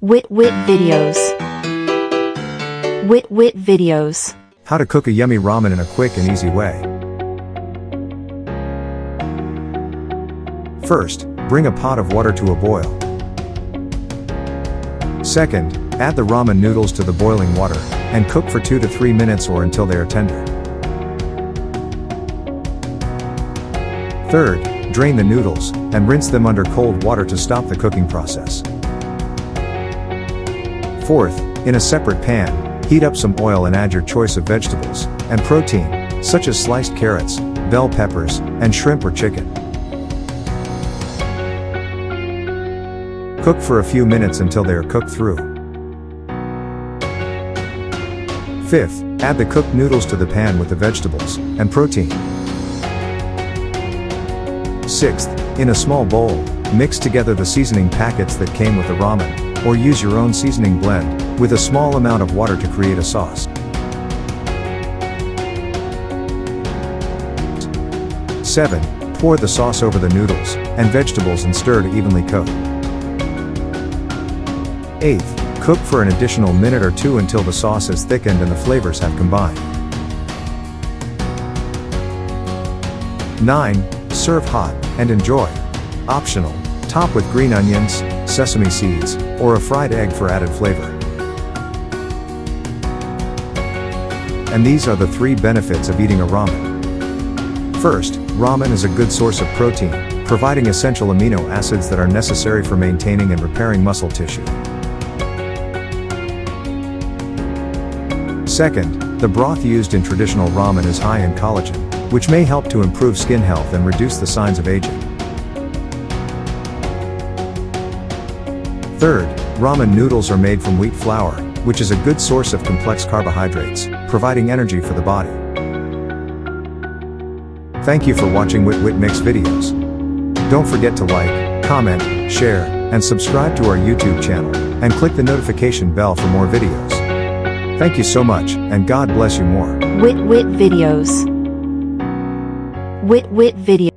Wit videos. Wit videos. How to cook a yummy ramen in a quick and easy way. First, bring a pot of water to a boil. Second, add the ramen noodles to the boiling water, and cook for 2 to 3 minutes or until they are tender. Third, drain the noodles, and rinse them under cold water to stop the cooking process. Fourth, in a separate pan, heat up some oil and add your choice of vegetables and protein, such as sliced carrots, bell peppers, and shrimp or chicken. Cook for a few minutes until they are cooked through. Fifth, add the cooked noodles to the pan with the vegetables and protein. Sixth, in a small bowl, mix together the seasoning packets that came with the ramen, or use your own seasoning blend, with a small amount of water to create a sauce. 7. Pour the sauce over the noodles and vegetables and stir to evenly coat. 8th, cook for an additional minute or 2 until the sauce is thickened and the flavors have combined. 9. Serve hot and enjoy. Optional, top with green onions, sesame seeds, or a fried egg for added flavor. And these are the 3 benefits of eating a ramen. First, ramen is a good source of protein, providing essential amino acids that are necessary for maintaining and repairing muscle tissue. Second, the broth used in traditional ramen is high in collagen, which may help to improve skin health and reduce the signs of aging. Third, ramen noodles are made from wheat flour, which is a good source of complex carbohydrates, providing energy for the body. Thank you for watching Wit Mix videos. Don't forget to like, comment, share, and subscribe to our YouTube channel, and click the notification bell for more videos. Thank you so much, and God bless you more. Wit videos. Wit video.